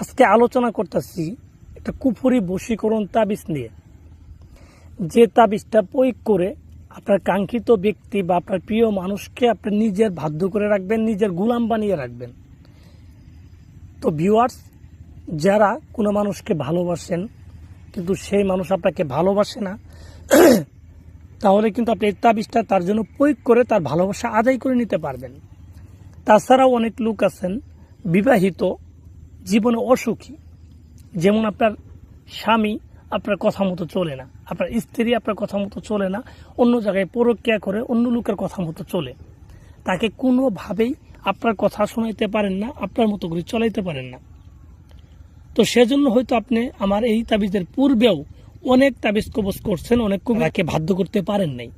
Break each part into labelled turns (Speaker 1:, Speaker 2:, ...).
Speaker 1: আজকে আলোচনা করতেছি একটা কুফরি বশীকরণ তাবিজ নিয়ে। যে তাবিজটা প্রয়োগ করে আপনার কাঙ্ক্ষিত ব্যক্তি বা আপনার প্রিয় মানুষকে আপনি নিজের বাধ্য করে রাখবেন, নিজের গোলাম বানিয়ে রাখবেন। তো ভিউয়ার্স, যারা কোনো মানুষকে ভালোবাসেন কিন্তু সেই মানুষ আপনাকে ভালোবাসে না, তাহলে কিন্তু আপনি এই তাবিজটা তার জন্য প্রয়োগ করে তার ভালোবাসা আদায় করে নিতে পারবেন। তাছাড়াও অনেক লোক আছেন বিবাহিত, জীবনে অসুখী, যেমন আপনার স্বামী আপনার কথা মতো চলে না, আপনার স্ত্রী আপনার কথা মতো চলে না, অন্য জায়গায় পরক্রিয়া করে অন্য লোকের কথা মতো চলে, তাকে কোনোভাবেই আপনার কথা শোনাইতে পারেন না, আপনার মতো করে চলাইতে পারেন না। তো সেজন্য হয়তো আপনি আমার এই তাবিজের পূর্বেও অনেক তাবিজ কবজ করছেন, অনেক কবিরাকে বাধ্য করতে পারেন নাই।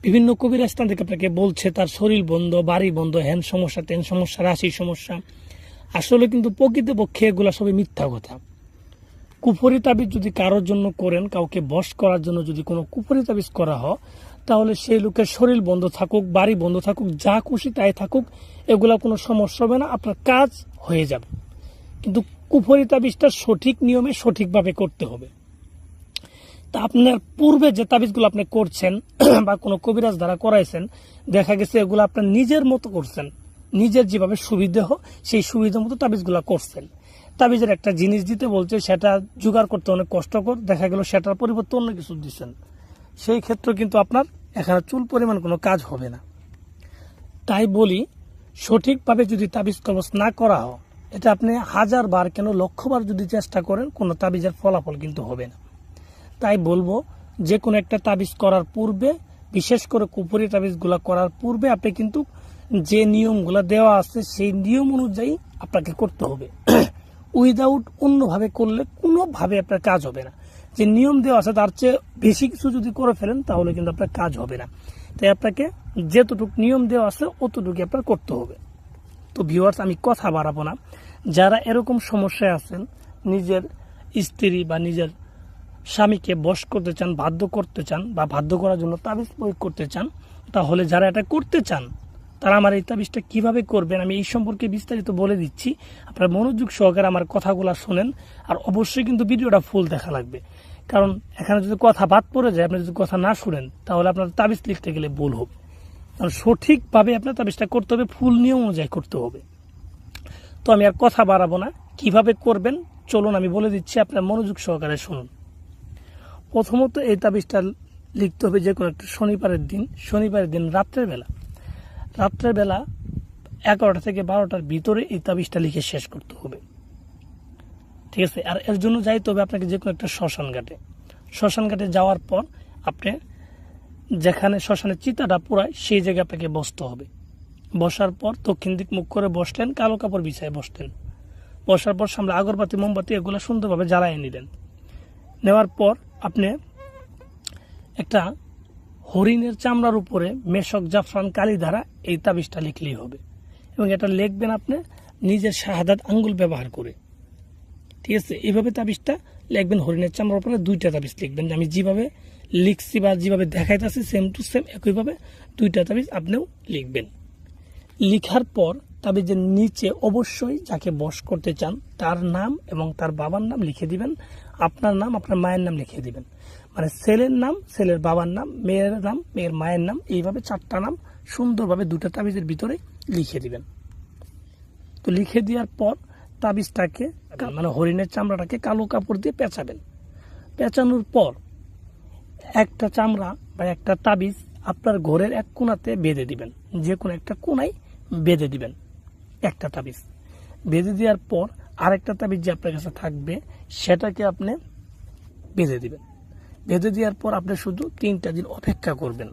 Speaker 1: বিভিন্ন কবিরাজ থেকে আপনাকে বলছে তার শরীর বন্ধ, বাড়ি বন্ধ, হ্যান সমস্যা, তেন সমস্যা, রাশি সমস্যা। আসলে কিন্তু প্রকৃতপক্ষে এগুলো সবই মিথ্যা কথা। কুফরি তাবিজ যদি কারোর জন্য করেন, কাউকে বশ করার জন্য যদি কোনো কুফরি তাবিজ করা হয়, তাহলে সেই লোকের শরীর বন্ধ থাকুক, বাড়ি বন্ধ থাকুক, যা খুশি তাই থাকুক, এগুলা কোনো সমস্যা হবে না, আপনার কাজ হয়ে যাবে। কিন্তু কুফরি তাবিজটা সঠিক নিয়মে সঠিকভাবে করতে হবে। তা আপনার পূর্বে যে তাবিজগুলো আপনি করছেন বা কোনো কবিরাজ দ্বারা করাইছেন, দেখা গেছে এগুলো আপনার নিজের মতো করছেন, নিজের যেভাবে সুবিধা হোক সেই সুবিধা মতো তাবিজগুলো করছেন। তাবিজের একটা জিনিস দিতে বলছে, সেটা জোগাড় করতে অনেক কষ্টকর, দেখা গেল সেটার পরিবর্তে অন্য কিছু দিচ্ছেন, সেই ক্ষেত্রে কিন্তু আপনার এখানে চুল পরিমাণ কোনো কাজ হবে না। তাই বলি, সঠিকভাবে যদি তাবিজ কবজ না করা হয়, এটা আপনি 1000 বার কেন 1,00,000 বার যদি চেষ্টা করেন, কোনো তাবিজের ফলাফল কিন্তু হবে না। তাই বলবো, যে কোনো একটা তাবিজ করার পূর্বে, বিশেষ করে কুফরি তাবিজগুলো করার পূর্বে আপনি কিন্তু যে নিয়মগুলো দেওয়া আছে সেই নিয়ম অনুযায়ী আপনাকে করতে হবে। উইদাউট অন্যভাবে করলে কোনোভাবে আপনার কাজ হবে না। যে নিয়ম দেওয়া আছে তার চেয়ে বেশি কিছু যদি করে ফেলেন, তাহলে কিন্তু আপনার কাজ হবে না। তাই আপনাকে যেতটুকু নিয়ম দেওয়া আছে অতটুকু আপনার করতে হবে। তো ভিউয়ার্স, আমি কথা বাড়াবো না। যারা এরকম সমস্যায় আছেন, নিজের স্ত্রী বা নিজের স্বামীকে বশ করতে চান, বাধ্য করতে চান, বা বাধ্য করার জন্য তাবিজ প্রয়োগ করতে চান, তাহলে যারা এটা করতে চান তারা আমার এই তাবিজটা কীভাবে করবেন আমি এই সম্পর্কে বিস্তারিত বলে দিচ্ছি। আপনারা মনোযোগ সহকারে আমার কথাগুলো শোনেন, আর অবশ্যই কিন্তু ভিডিওটা ফুল দেখা লাগবে। কারণ এখানে যদি কথা বাদ পড়ে যায়, আপনি যদি কথা না শুনেন, তাহলে আপনার তাবিজ লিখতে গেলে ভুল হবে। কারণ সঠিকভাবে আপনার তাবিজটা করতে হবে, ফুল নিয়ম অনুযায়ী করতে হবে। তো আমি আর কথা বাড়াবো না, কিভাবে করবেন চলুন আমি বলে দিচ্ছি, আপনার মনোযোগ সহকারে শুনুন। প্রথমত এই তাবিজটা লিখতে হবে যে কোনো একটা শনিবারের দিন রাত্রের বেলা 11টা থেকে 12টার ভিতরে এই তাবিজটা লিখে শেষ করতে হবে, ঠিক আছে? আর এর জন্য যাইতে হবে আপনাকে যে কোনো একটা শ্মশান ঘাটে যাওয়ার পর আপনি যেখানে শ্মশানের চিতাটা পুরায় সেই জায়গায় আপনাকে বসতে হবে। বসার পর দক্ষিণ দিক মুখ করে বসলেন, কালো কাপড় বিছায় বসলেন। বসার পর সামনে আগরবাতি, মোমবাতি এগুলো সুন্দরভাবে জ্বালায় নিলেন। নেওয়ার পর আপনি একটা হরিণের চামড়ার উপরে মেশক, জাফরান, কালি দ্বারা এই তাবিজটা লিখলেই হবে। এবং এটা লিখবেন আপনি নিজের শাহাদাত আঙ্গুল ব্যবহার করে, ঠিক আছে? এইভাবে তাবিজটা লিখবেন। হরিণের চামড়ার উপরে 2টা তাবিজ লিখবেন, আমি যেভাবে লিখছি বা যেভাবে দেখাইতেছি সেম টু সেম একইভাবে 2টা তাবিজ আপনিও লিখবেন। লিখার পর তাবিজের নিচে অবশ্যই যাকে বশ করতে চান তার নাম এবং তার বাবার নাম লিখে দিবেন, আপনার নাম, আপনার মায়ের নাম লিখে দিবেন। মানে ছেলের নাম, ছেলের বাবার নাম, মেয়ের নাম, মেয়ের মায়ের নাম, এইভাবে 4টা নাম সুন্দরভাবে 2টা তাবিজের ভিতরে লিখে দিবেন। তো লিখে দেওয়ার পর তাবিজটাকে, মানে হরিণের চামড়াটাকে কালো কাপড় দিয়ে পেঁচাবেন। পেঁচানোর পর একটা চামড়া বা একটা তাবিজ আপনার ঘরের এক কোণাতে বেঁধে দিবেন, যে কোনো একটা কোণায় বেঁধে দিবেন একটা তাবিজ। বেঁধে দেওয়ার পর আরেকটা তাবিজ যে আপনার কাছে থাকবে সেটাকে আপনি বেঁধে দিবেন। বেঁধে দেওয়ার পর আপনি শুধু 3টা দিন অপেক্ষা করবেন।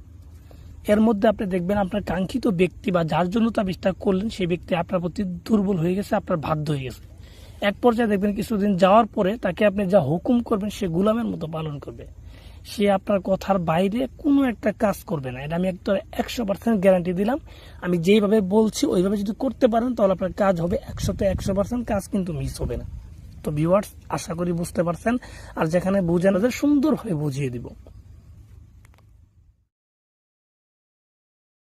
Speaker 1: এর মধ্যে আপনি দেখবেন আপনার কাঙ্ক্ষিত ব্যক্তি বা যার জন্য তাবিজটা করলেন সেই ব্যক্তি আপনার প্রতি দুর্বল হয়ে গেছে, আপনার বাধ্য হয়ে গেছে। এক পর্যায়ে দেখবেন কিছুদিন যাওয়ার পরে তাকে আপনি যা হুকুম করবেন সে গোলামের মতো পালন করবে। সে আপনার কথার বাইরে কোনো একটা কাজ করবে না। এটা আমি একটা 100% গ্যারান্টি দিলাম। আমি যেইভাবে বলছি ওইভাবে যদি করতে পারেন তাহলে আপনার কাজ হবে 100তে 100%, কাজ কিন্তু মিস হবে না। তো ভিউয়ার্স, আশা করি বুঝতে পারছেন। আর যেখানে বুঝেন সুন্দরভাবে বুঝিয়ে দিব।